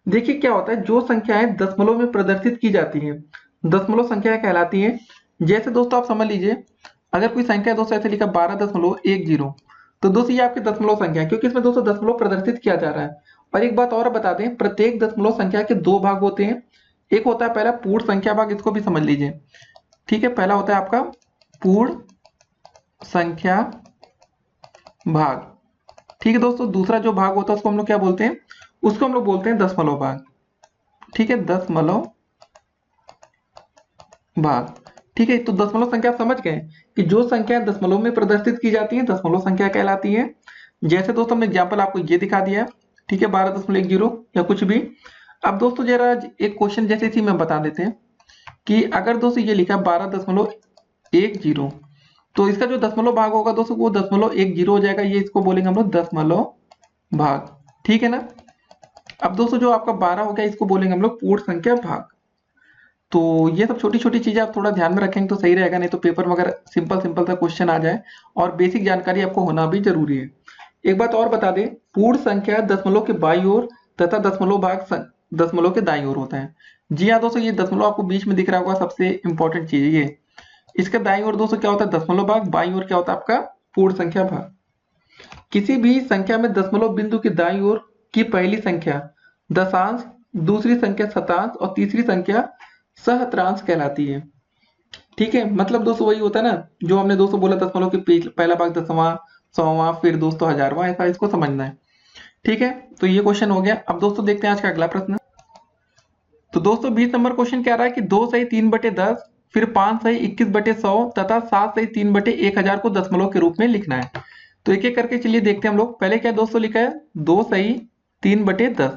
S2: देखिए क्या होता है, जो संख्याएं दशमलव में प्रदर्शित की जाती हैं दशमलव संख्या कहलाती हैं। जैसे दोस्तों आप समझ लीजिए, अगर कोई संख्या दोस्तों ऐसे लिखा 12.10, तो दोस्तों ये आपकी दशमलव संख्या है, क्योंकि इसमें दोस्तों दशमलव प्रदर्शित किया जा रहा है। और एक बात और बता दें, प्रत्येक दशमलव संख्या के 2 भाग होते हैं। एक होता है पहला पूर्ण संख्या भाग, इसको भी समझ लीजिए। ठीक है, पहला होता है आपका पूर्ण संख्या भाग। ठीक है दोस्तों, दूसरा जो भाग होता है उसको हम लोग क्या बोलते हैं, उसको हम लोग बोलते हैं दशमलव भाग। ठीक है, दशमलव भाग। ठीक है, तो दशमलव संख्या आप समझ गए कि जो संख्या दशमलव में प्रदर्शित की जाती है दशमलव संख्या कहलाती है। जैसे दोस्तों हमने एग्जांपल आपको ये दिखा दिया है। ठीक है, 12.10 या कुछ भी। अब दोस्तों जरा एक क्वेश्चन जैसे इसी में बता देते हैं, कि अगर दोस्तों ये लिखा 12.10, तो इसका जो दशमलव भाग होगा दोस्तों वो 0.10 हो जाएगा, ये इसको बोलेंगे हम लोग दशमलव भाग। ठीक है ना, अब दोस्तों जो आपका 12 हो गया इसको बोलेंगे हम लोग पूर्ण संख्या भाग। तो ये सब छोटी छोटी चीजें आप थोड़ा ध्यान में रखेंगे तो सही रहेगा, नहीं तो पेपर में अगर सिंपल सिंपल सा क्वेश्चन आ जाए, और बेसिक जानकारी आपको होना भी जरूरी है। एक बात और बता दें, पूर्ण संख्या दशमलव के बाईं ओर तथा दशमलव भाग दशमलव के दाईं ओर होता है। जी हाँ दोस्तों, ये दशमलव आपको बीच में दिख रहा होगा, सबसे इंपॉर्टेंट चीज है ये। इसके दाईं ओर दोस्तों क्या होता है, दशमलव भाग, बाईं ओर क्या होता है आपका पूर्ण संख्या भाग। किसी भी संख्या में दशमलव बिंदु की दाईं ओर की पहली संख्या दशांश, दूसरी संख्या शतांश और तीसरी संख्या सहस्त्रांश कहलाती है। ठीक है, मतलब दोस्तों वही होता है ना जो हमने दोस्तों बोला, दशमलव के पहला भाग दसवां, सौवां, फिर दोस्तों हजारवां, ऐसा इसको समझना है। ठीक है, तो ये क्वेश्चन हो गया। अब दोस्तों देखते हैं आज का अगला प्रश्न। तो दोस्तों 20 नंबर क्वेश्चन क्या रहा है कि 2 सही 3/10, फिर 5 सही 21/100 तथा 7 सही 3/1000 को दशमलव के रूप में लिखना है। तो एक एक करके चलिए देखते हैं हम लोग। पहले क्या दोस्तों लिखा है, 2 सही 3/10,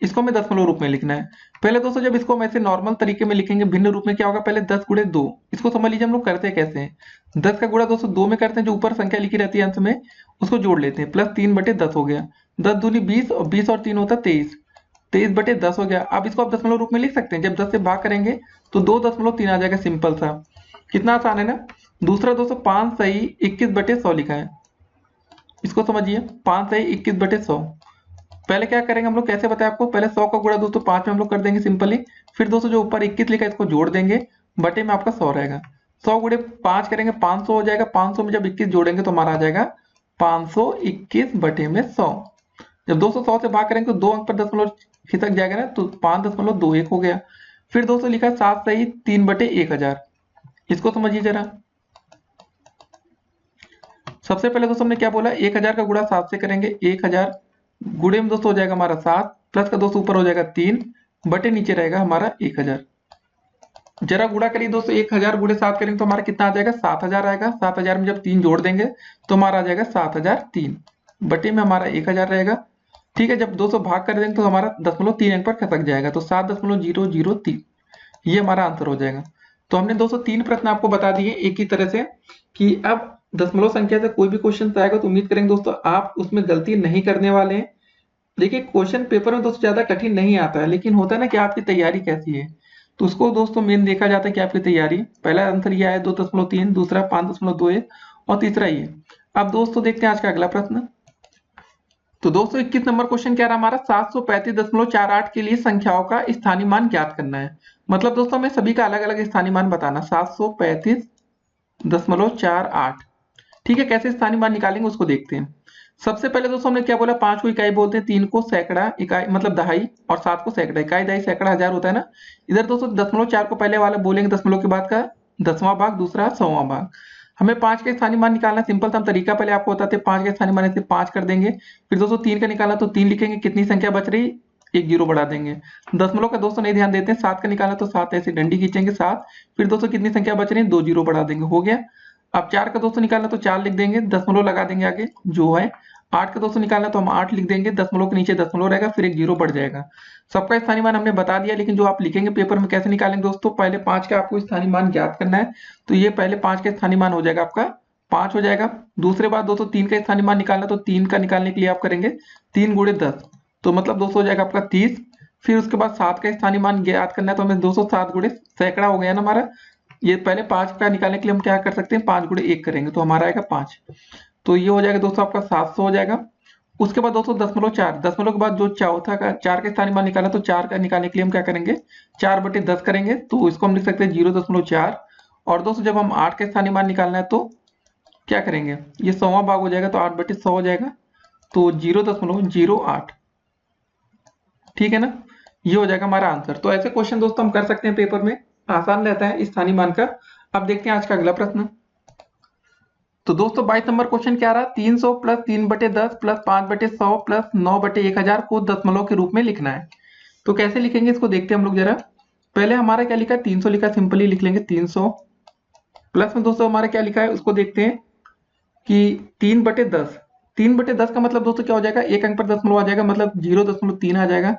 S2: इसको हमें दशमलव रूप में लिखना है। पहले दोस्तों जब इसको हम ऐसे नॉर्मल तरीके में लिखेंगे भिन्न रूप में, क्या होगा, पहले 10 गुणे 2, इसको समझ लीजिए हम लोग करते हैं कैसे हैं। 10 का गुणा दोस्तों 2 में करते हैं, जो ऊपर संख्या लिखी रहती है अंत में उसको जोड़ लेते हैं, प्लस 3/10 हो गया, 10 दूनी 20 और 20 और 3 होता है 23, 23/10 हो गया। अब इसको आप दशमलव रूप में लिख सकते हैं, जब 10 से भाग करेंगे तो 2.3 आ जाएगा, सिंपल सा, कितना आसान है ना। दूसरा दोस्तों 5 सही 21/100 लिखा है, इसको समझिए, 5 सही 21/100। पहले क्या करेंगे हम लोग, कैसे बताया आपको, पहले 100 का गुणा दोस्तों 5 में हम लोग कर देंगे सिंपली, फिर दोस्तों जो ऊपर 21 लिखा है इसको जोड़ देंगे, बटे में आपका 100 रहेगा, 100 गुणे 5 करेंगे 500 हो जाएगा, 500 में जब 21 जोड़ेंगे तो हमारा आ जाएगा 521 बटे में 100। जब 200 100 से भाग करेंगे तो 2 अंक पर दशमलव खिसक जाएगा ना, तो 5.21 हो गया। फिर दोस्तों लिखा 7 सही 3/1000, इसको समझिए जरा। सबसे पहले दोस्तों हमने क्या बोला, 1000 का गुणा 7 से करेंगे, 1000 गुणे में दोस्तों हो जाएगा हमारा 7, प्लस का दोस्तों ऊपर हो जाएगा 3, बटे नीचे रहेगा हमारा 1000। जरा गुणा करिए दोस्तों, 1000 गुणे 7 करेंगे तो हमारा कितना आ जाएगा, 7000 आएगा। 7000 में जब 3 जोड़ देंगे तो हमारा आ जाएगा 7003, बटे में हमारा 1000 रहेगा। ठीक है, जब 200 भाग कर देंगे तो हमारा 0.3 अंक पर खसक जाएगा, तो 7.003, ये हमारा आंसर हो जाएगा। तो हमने दोस्तों 3 प्रश्न आपको बता दिए एक ही तरह से, कि अब दशमलव संख्या से कोई भी क्वेश्चन आएगा तो उम्मीद करेंगे दोस्तों आप उसमें गलती नहीं करने वाले हैं। देखिए क्वेश्चन पेपर में दोस्तों ज्यादा कठिन नहीं आता है, लेकिन होता है ना कि आपकी तैयारी कैसी है, तो उसको दोस्तों मेन देखा जाता है कि आपकी तैयारी। पहला आंसर ये है 2.3, दूसरा 5.21 और तीसरा ये। अब दोस्तों देखते हैं आज का अगला प्रश्न। तो दोस्तों 21 नंबर क्वेश्चन क्या रहा हमारा, 735.48 के लिए संख्याओं का स्थानीय मान ज्ञात करना है। मतलब दोस्तों हमें सभी का अलग अलग स्थानीय मान बताना, 735.48। ठीक है, कैसे स्थानीय मान निकालेंगे उसको देखते हैं। सबसे पहले दोस्तों हमने क्या बोला, 5 को इकाई बोलते हैं, 3 को सैकड़ा इकाई मतलब दहाई, और 7 को सैकड़ा, इकाई दहाई सैकड़ा हजार होता है ना। इधर दोस्तों 0.4 को पहले वाला बोलेंगे, दशमलव के बाद का 10वां भाग, दूसरा 100वां भाग। हमें 5 का स्थानीय मान निकालना, सिंपल सा हम तरीका पहले आपको बताते हैं। 5 का स्थानीय मान ऐसे 5 कर देंगे, फिर दोस्तों 3 का निकालना तो 3 लिखेंगे, कितनी संख्या बच रही, एक जीरो बढ़ा देंगे। दशमलव का दोस्तों नहीं ध्यान देते हैं, 7 का निकालना तो 7 ऐसे डंडी खींचेंगे 7, फिर दोस्तों कितनी संख्या बच रही है, 2 जीरो बढ़ा देंगे, हो गया। अब 4 का दोस्तों निकालना तो 4 लिख देंगे, दशमलव लगा देंगे आगे जो है। 8 का दोस्तों निकालना तो हम 8 लिख देंगे, दशमलव के नीचे दशमलव रहेगा, फिर एक जीरो बढ़ जाएगा। सबका स्थानीय मान हमने बता दिया, लेकिन जो आप लिखेंगे पेपर में कैसे निकालेंगे दोस्तों, पहले 5 का आपको स्थानीय मान ज्ञात करना है, तो ये पहले 5 का स्थानीय मान हो जाएगा आपका 5 हो जाएगा। दूसरे बात दोस्तों 3 का स्थानीय मान निकालना, तो 3 का निकालने के लिए आप करेंगे 3 गुणे 10, तो मतलब दोस्तों हो जाएगा आपका 30। फिर उसके बाद 7 का स्थानीय मान ज्ञात करना है, तो हमें 207 गुणे सैकड़ा हो गया ना हमारा। ये पहले 5 का निकालने के लिए हम क्या कर सकते हैं, 5 गुणे 1 करेंगे तो हमारा आएगा 5, तो ये हो जाएगा दोस्तों आपका 700 हो जाएगा। उसके बाद दोस्तों 0.4, दशमलव के बाद जो चौथा का 4 का स्थानीय मान निकाला, तो 4 का निकालने के लिए हम क्या करेंगे, 4/10 करेंगे, तो इसको हम लिख सकते हैं 0.4। और दोस्तों जब हम 8 का स्थानीय मान निकालना है तो क्या करेंगे, ये 100वां भाग हो जाएगा, तो 8/100 हो जाएगा, तो 0.08। ठीक है ना, ये हो जाएगा हमारा आंसर। तो ऐसे क्वेश्चन दोस्तों हम कर सकते हैं पेपर में, आसान रहता है स्थानीय मान का। अब देखते हैं आज का अगला प्रश्न। तो दोस्तों 22 नंबर क्वेश्चन क्या रहा, 300 प्लस 3/10 प्लस 5/100 प्लस 9/1000 को दशमलव के रूप में लिखना है। तो कैसे लिखेंगे इसको देखते हैं हम लोग जरा। पहले हमारा क्या लिखा है, 300 लिखा, सिंपली लिख लेंगे 300, प्लस में दोस्तों हमारा क्या लिखा है उसको देखते हैं कि 3/10, 3/10 का मतलब दोस्तों क्या हो जाएगा, एक अंक पर दशमलव आ जाएगा, मतलब 0.3 आ जाएगा।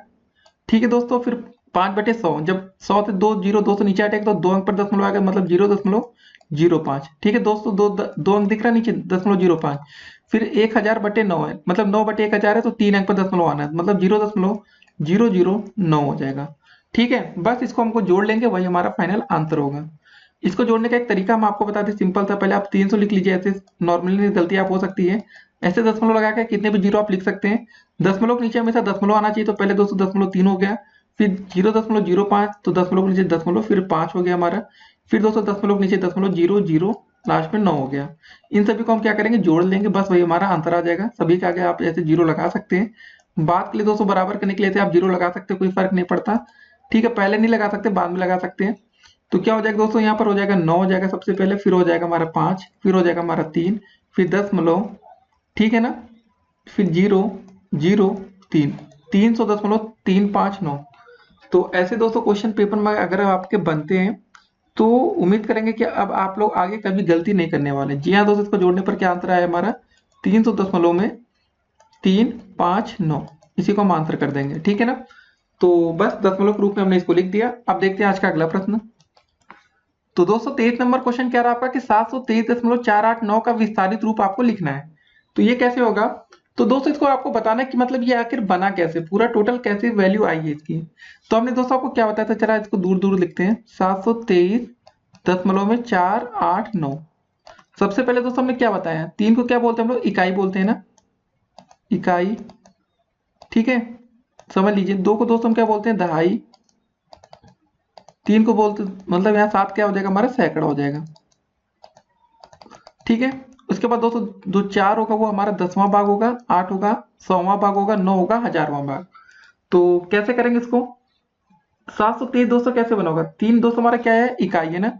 S2: ठीक है दोस्तों, फिर 5/100, जब 100 से 2 जीरो 2 से नीचे हटेगा तो 2 अंक पर दशमलव आएगा, मतलब 0.05। ठीक है दोस्तों, दो अंक दिख रहा है नीचे, 0.05। फिर 1000/9 है, मतलब 9/1000 है, तो 3 अंक पर दशमलव आना है, मतलब 0.009 हो जाएगा। ठीक है, बस इसको हमको जोड़ लेंगे, वही हमारा फाइनल आंसर होगा। इसको जोड़ने का एक तरीका हम आपको बता दें, सिंपल था। पहले आप 300 लिख लीजिए, ऐसे नॉर्मली गलती आप हो सकती है, ऐसे दशमलव लगा के कितने भी जीरो आप लिख सकते हैं। दशमलव के नीचे हमेशा दशमलव आना चाहिए, तो पहले दोस्तों 0.3 हो गया, फिर 0.05, तो दशमलव के नीचे दशमलव, फिर 5 हो गया हमारा, फिर दोस्तों दशमलव के नीचे 0.00, लास्ट में 9 हो गया। इन सभी को हम क्या करेंगे, जोड़ लेंगे, बस वही हमारा आंसर आ जाएगा। सभी के आगे आप ऐसे जीरो लगा सकते हैं। बात के लिए दोस्तों बराबर करने के लिए आप जीरो लगा सकते हैं, कोई फर्क नहीं पड़ता। ठीक है, पहले नहीं लगा सकते, बाद में लगा सकते हैं। तो क्या हो जाएगा दोस्तों, यहाँ पर हो जाएगा 9 हो जाएगा सबसे पहले, फिर हो जाएगा हमारा 5, फिर हो जाएगा हमारा 3, फिर दशमलव, ठीक है ना, फिर 0, 0, 3, 300.359। तो ऐसे दोस्तों क्वेश्चन पेपर में अगर आपके बनते हैं तो उम्मीद करेंगे कि अब आप लोग आगे कभी गलती नहीं करने वाले। जी हाँ दोस्तों, इसको जोड़ने पर क्या आंसर आया हमारा 300 में 359, इसी को हम आंसर कर देंगे, ठीक है ना। तो बस दशमलव के रूप में हमने इसको लिख दिया। अब देखते हैं आज का अगला प्रश्न। तो 223 नंबर क्वेश्चन क्या रहा आपका कि 723.489 का विस्तारित रूप आपको लिखना है। तो ये कैसे होगा? तो दोस्तों इसको आपको बताना है कि मतलब ये आखिर बना कैसे, पूरा टोटल कैसे वैल्यू आई है इसकी। तो हमने दोस्तों आपको क्या बताया था, चला इसको दूर दूर लिखते हैं। 723.489। सबसे पहले दोस्तों हमने क्या बताया, 3 को क्या बोलते हैं हम लोग, इकाई बोलते हैं ना, इकाई, ठीक है, समझ लीजिए। 2 को दोस्तों हम क्या बोलते हैं, दहाई। 3 को बोलते मतलब यहाँ 7 क्या हो जाएगा हमारा, सैकड़ा हो जाएगा, ठीक है। उसके बाद दोस्तों जो 4 होगा वो हमारा 10वां भाग होगा, 8 होगा 100वां भाग होगा, 9 होगा 1000वां भाग। तो कैसे करेंगे इसको, 723 दोस्तों कैसे बना होगा, 3 दोस्तों हमारा क्या है, इकाई है ना।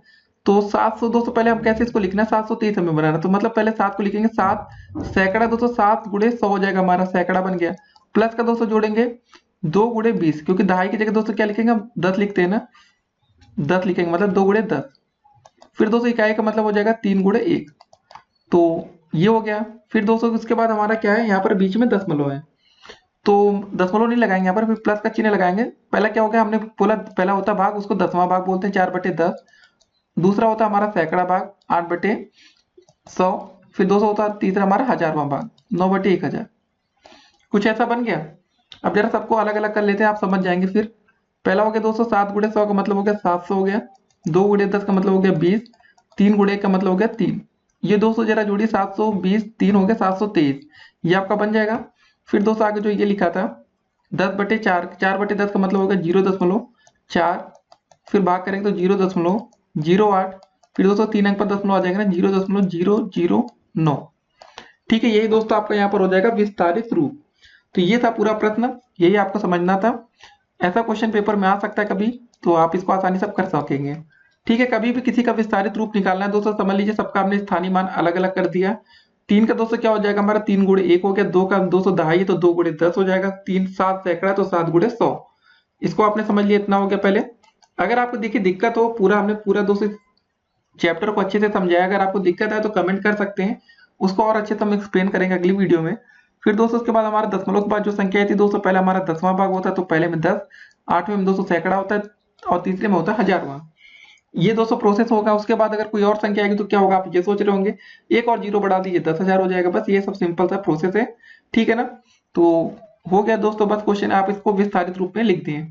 S2: तो 700 दोस्तों पहले हम कैसे इसको लिखना है, 723 हमें बनाना, तो मतलब पहले 7 को लिखेंगे, 7 सैकड़ा दोस्तों 7 गुणे 100 हो जाएगा, हमारा सैकड़ा बन गया। प्लस का दोस्तों जोड़ेंगे 2 गुणे 20, क्योंकि दहाई की जगह दोस्तों क्या लिखेंगे हम, 10 लिखते हैं ना, 10 लिखेंगे मतलब 2 गुणे 10। फिर दोस्तों इकाई का मतलब हो जाएगा 3 गुणे 1। तो ये हो गया। फिर दोस्तों उसके बाद हमारा क्या है, यहाँ पर बीच में दशमलव है, तो दशमलव नहीं लगाएंगे यहाँ पर, फिर प्लस का चिन्ह लगाएंगे। पहला क्या हो गया, हमने बोला पहला होता भाग, उसको 10वां भाग बोलते हैं, 4/10। दूसरा होता हमारा सैकड़ा भाग, 8/100। फिर दोस्तों होता तीसरा हमारा 1000वां भाग, 9/1000। कुछ ऐसा बन गया। अब जरा सबको अलग अलग कर लेते हैं, आप समझ जाएंगे फिर। पहला हो गया दोस्तों 7 गुणे 100 का मतलब हो गया 700 हो गया। 2 गुणे 10 का मतलब हो गया 20। 3 गुणे 1 का मतलब हो गया 3। ये दोस्तों जरा जोड़िए, 720 3 हो गया 723, ये आपका बन जाएगा। फिर दोस्तों आगे जो ये लिखा था 10/4, 4/10 का मतलब हो गया 0.4। फिर भाग करेंगे तो 0.08। फिर दोस्तों 3 अंक पर दशमलव आ जाएगा ना, 0.009। ठीक है, यही दोस्तों आपका यहाँ पर हो जाएगा विस्तारित रूप। तो ये था पूरा प्रश्न, यही आपको समझना था। ऐसा क्वेश्चन पेपर में आ सकता है कभी, तो आप इसको आसानी से कर सकेंगे। ठीक है, कभी भी किसी का विस्तारित रूप निकालना है दोस्तों, समझ लीजिए सबका हमने स्थानीय मान अलग अलग कर दिया। 3 का दोस्तों क्या हो जाएगा हमारा, 3 गुणे 1 हो गया। 2 का दोस्तों दहाई, तो 2 गुणे 10 हो जाएगा। 3 7 सैकड़ा, तो 7 गुणे 100। इसको आपने समझ लिया, इतना हो गया पहले। अगर आपको देखिए दिक्कत हो, पूरा हमने पूरा दोस्तों चैप्टर को अच्छे से समझाया, अगर आपको दिक्कत है तो कमेंट कर सकते हैं, उसको और अच्छे से हम एक्सप्लेन करेंगे अगली वीडियो में। फिर दोस्तों उसके बाद हमारा दशमलव के बाद जो संख्या आई थी दोस्तों, पहले हमारा 10वां भाग होता है, तो पहले में 10, 8वें में दोस्तों सैकड़ा होता है, और तीसरे में होता है 1000वां। ये दोस्तों प्रोसेस होगा। उसके बाद अगर कोई और संख्या आएगी तो क्या होगा, आप ये सोच रहे होंगे, एक और जीरो बढ़ा दीजिए 10,000 हो जाएगा। बस ये सब सिंपल सा प्रोसेस है, ठीक है ना। तो हो गया दोस्तों, बस क्वेश्चन आप इसको विस्तारित रूप में लिख दिए।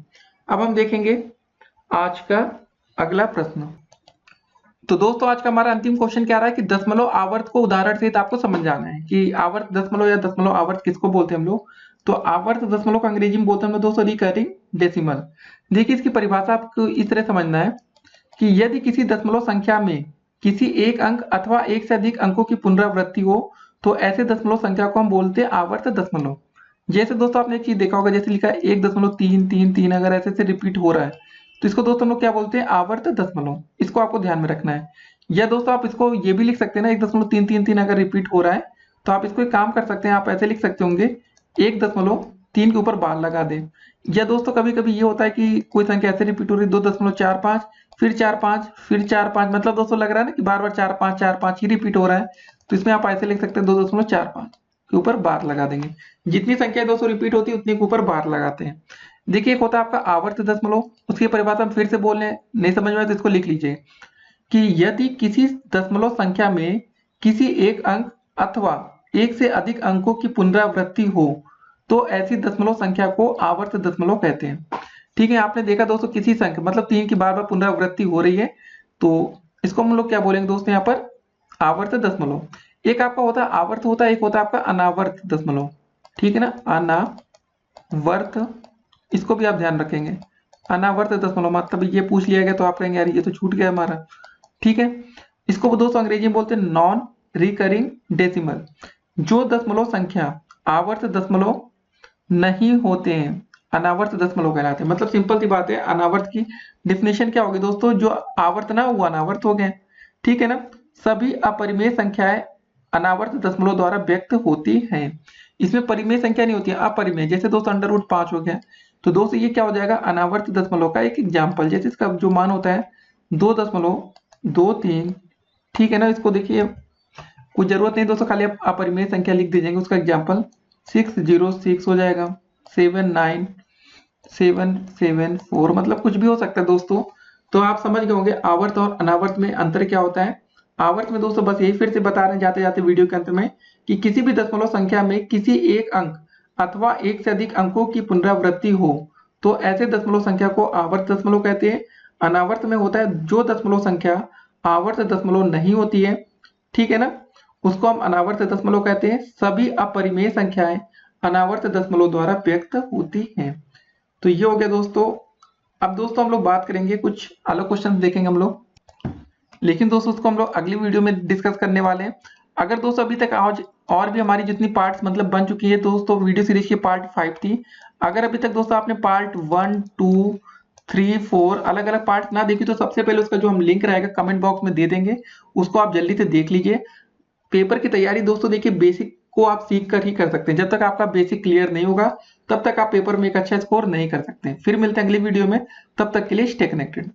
S2: अब हम देखेंगे आज का अगला प्रश्न। तो दोस्तों आज का हमारा अंतिम क्वेश्चन क्या रहा है कि दशमलव आवर्त को उदाहरण सहित आपको समझ जाना है कि आवर्त दशमलव या दशमलव आवर्त किसको बोलते हैं हम लोग। तो आवर्त दशमलव का अंग्रेजी में बोलते हैं हम लोग दोस्तों रिकरिंग डेसिमल। देखिए इसकी परिभाषा आपको इस तरह समझना है कि यदि किसी दशमलव संख्या में किसी एक अंक अथवा एक से अधिक अंकों की पुनरावृत्ति हो तो ऐसे दशमलव संख्या को हम बोलते हैं आवर्त दशमलव। जैसे दोस्तों आपने एक चीज देखा होगा, जैसे लिखा है 1.333, अगर ऐसे से रिपीट हो रहा है तो इसको दोस्तों हम लोग क्या बोलते हैं, आवर्त दशमलव। इसको आपको ध्यान में रखना है। या दोस्तों आप इसको ये भी लिख सकते हैं ना, 1.333 अगर रिपीट हो रहा है तो आप इसको एक काम कर सकते हैं, आप ऐसे लिख सकते होंगे 1.3 के ऊपर बार लगा दें। या दोस्तों कभी कभी ये होता है कि कोई संख्या ऐसे रिपीट हो रही है 2.45, फिर 4-5, फिर 4-5, मतलब दोस्तों लग रहा है ना कि बार बार 4-5 ही रिपीट हो रहा है, तो इसमें आप ऐसे लिख सकते हैं 2.45 के ऊपर बार लगा देंगे। जितनी संख्या दोस्तों रिपीट होती है उतने के ऊपर बार लगाते हैं। देखिए एक होता है आपका आवर्त दशमलव, उसकी परिभाषा हम फिर से बोल रहे हैं, नहीं समझ में आए तो इसको लिख लीजिए कि यदि किसी दशमलव संख्या में किसी एक अंक अथवा एक से अधिक अंकों की पुनरावृत्ति हो तो ऐसी दशमलव संख्या को आवर्त दशमलव कहते हैं। ठीक है, आपने देखा दोस्तों किसी संख्या मतलब 3 की बार बार पुनरावृत्ति हो रही है तो इसको हम लोग क्या बोलेंगे दोस्तों यहाँ पर, आवर्त दशमलव। एक आपका होता है आवर्त होता है, एक होता है आपका अनावर्त दशमलव। ठीक है ना, अनावर्त, इसको भी आप ध्यान रखेंगे। अनावर्त दशमलव मतलब ये पूछ लिया गया तो आप कहेंगे यार ये तो छूट गया हमारा। ठीक है, इसको दोस्तों अंग्रेजी में बोलते हैं नॉन रिकरिंग डेसिमल। जो दशमलव संख्या आवर्त दशमलव नहीं होते हैं अनावर्त दशमलव कहलाते हैं। मतलब सिंपल सी बात है, अनावर्त की डेफिनेशन क्या होगी दोस्तों, जो आवर्त ना वो अनावर्त हो गए। ठीक है ना, सभी अपरिमेय संख्याएं अनावर्त दशमलव द्वारा व्यक्त होती हैं। इसमें परिमेय संख्या नहीं होती है, अपरिमेय। जैसे दोस्तों √5 हो गया तो दोस्तों ये क्या हो जाएगा, अनावर्त दशमलव का एक एग्जाम्पल। जैसे इसका जो मान होता है 2.23, ठीक है ना। इसको देखिए कुछ जरूरत नहीं दोस्तों, खाली आप अपरिमेय संख्या लिख दीजिएंगे। उसका एग्जाम्पल 606 हो जाएगा, 79774, मतलब कुछ भी हो सकता है दोस्तों। तो आप समझ गए होंगे आवर्त और अनावर्त में अंतर क्या होता है। आवर्त में दोस्तों बस यही फिर से बता रहे हैं जाते जाते वीडियो के अंत में, कि किसी भी दशमलव संख्या में किसी एक अंक अथवा एक से अधिक अंकों की पुनरावृत्ति हो तो ऐसे दशमलव संख्या को आवर्त दशमलव कहते हैं। अनावर्त में होता है जो दशमलव संख्या आवर्त दशमलव नहीं होती है, ठीक है ना, उसको हम अनावर्त दशमलव कहते हैं। सभी अपरिमेय संख्याएं अनावर्त दशमलव द्वारा व्यक्त होती हैं। तो ये हो गया दोस्तों। अब दोस्तों हम लोग बात करेंगे, कुछ अलग क्वेश्चन देखेंगे हम लोग, लेकिन दोस्तों उसको हम लोग अगली वीडियो में डिस्कस करने वाले हैं। अगर दोस्तों अभी तक आज और भी हमारी जितनी पार्ट्स मतलब बन चुकी है दोस्तों, वीडियो सीरीज की पार्ट 5 थी। अगर अभी तक दोस्तों आपने पार्ट 1, 2, 3, 4 अलग अलग पार्ट ना देखी तो सबसे पहले उसका जो हम लिंक रहेगा कमेंट बॉक्स में दे देंगे, उसको आप जल्दी से देख लीजिए। पेपर की तैयारी दोस्तों देखिए बेसिक को आप सीख कर ही कर सकते हैं। जब तक आपका बेसिक क्लियर नहीं होगा तब तक आप पेपर में एक अच्छा स्कोर नहीं कर सकते। फिर मिलते हैं अगली वीडियो में, तब तक के लिए स्टे कनेक्टेड।